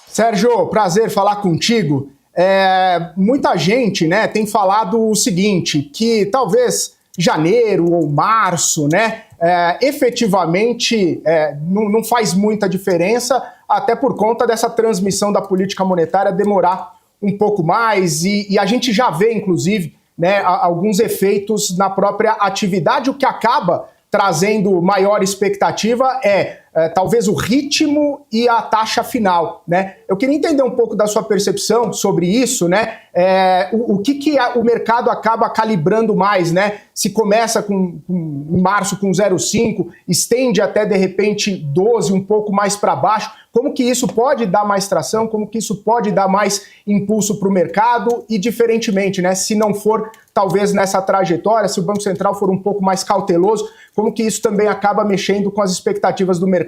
Sérgio, prazer falar contigo. Muita gente, né, tem falado o seguinte, que talvez janeiro ou março, né, efetivamente não faz muita diferença, até por conta dessa transmissão da política monetária demorar um pouco mais, e a gente já vê, inclusive, né, alguns efeitos na própria atividade, o que acaba trazendo maior expectativa talvez o ritmo e a taxa final, né? Eu queria entender um pouco da sua percepção sobre isso, né? O que o mercado acaba calibrando mais, né? Se começa em março com 0,5, estende até de repente 12, um pouco mais para baixo. Como que isso pode dar mais tração? Como que isso pode dar mais impulso para o mercado? E diferentemente, né? Se não for talvez nessa trajetória, se o Banco Central for um pouco mais cauteloso, como que isso também acaba mexendo com as expectativas do mercado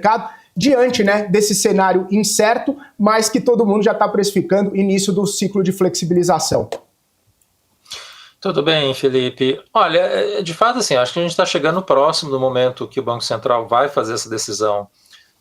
diante, né, desse cenário incerto, mas que todo mundo já está precificando início do ciclo de flexibilização? Tudo bem, Felipe. Olha, de fato, assim, acho que a gente está chegando próximo do momento que o Banco Central vai fazer essa decisão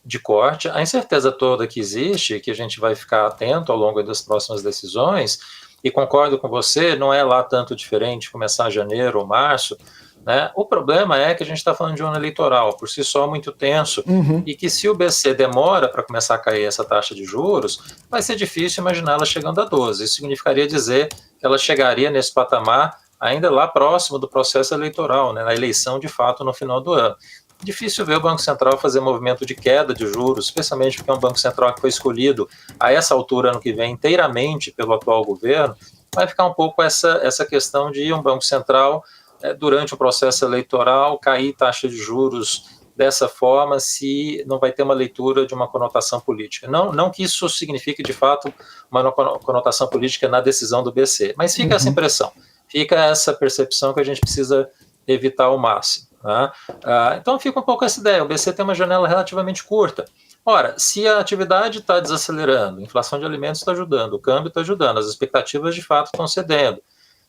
de corte. A incerteza toda que existe, que a gente vai ficar atento ao longo das próximas decisões, e concordo com você, não é lá tanto diferente começar janeiro ou março, né? O problema é que a gente está falando de um ano eleitoral, por si só muito tenso, e que se o BC demora para começar a cair essa taxa de juros, vai ser difícil imaginar ela chegando a 12. Isso significaria dizer que ela chegaria nesse patamar ainda lá próximo do processo eleitoral, né, na eleição de fato no final do ano. Difícil ver o Banco Central fazer movimento de queda de juros, especialmente porque é um Banco Central que foi escolhido a essa altura ano que vem inteiramente pelo atual governo. Vai ficar um pouco essa questão de um Banco Central durante o processo eleitoral, cair taxa de juros dessa forma, se não vai ter uma leitura de uma conotação política. Não que isso signifique, de fato, uma conotação política na decisão do BC, mas fica essa impressão, fica essa percepção que a gente precisa evitar ao máximo. Né? Então fica um pouco essa ideia, o BC tem uma janela relativamente curta. Ora, se a atividade está desacelerando, a inflação de alimentos está ajudando, o câmbio está ajudando, as expectativas de fato estão cedendo,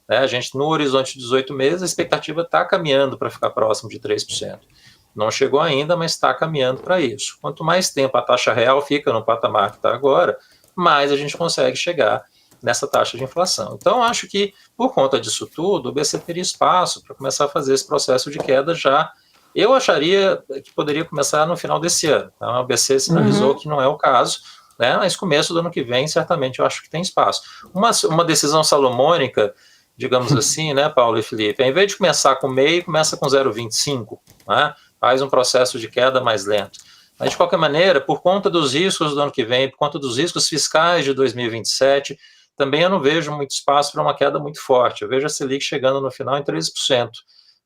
a gente, no horizonte de 18 meses, a expectativa está caminhando para ficar próximo de 3%. Não chegou ainda, mas está caminhando para isso. Quanto mais tempo a taxa real fica no patamar que está agora, mais a gente consegue chegar nessa taxa de inflação. Então, acho que, por conta disso tudo, o BC teria espaço para começar a fazer esse processo de queda já. Eu acharia que poderia começar no final desse ano. Então, o BC sinalizou que não é o caso, né? Mas começo do ano que vem, certamente, eu acho que tem espaço. Uma decisão salomônica, digamos assim, né, Paulo e Felipe, ao invés de começar com meio, começa com 0,25, né, faz um processo de queda mais lento. Mas, de qualquer maneira, por conta dos riscos do ano que vem, por conta dos riscos fiscais de 2027, também eu não vejo muito espaço para uma queda muito forte. Eu vejo a Selic chegando no final em 13%.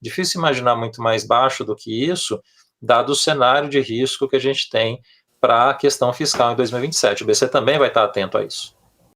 Difícil imaginar muito mais baixo do que isso, dado o cenário de risco que a gente tem para a questão fiscal em 2027. O BC também vai estar atento a isso.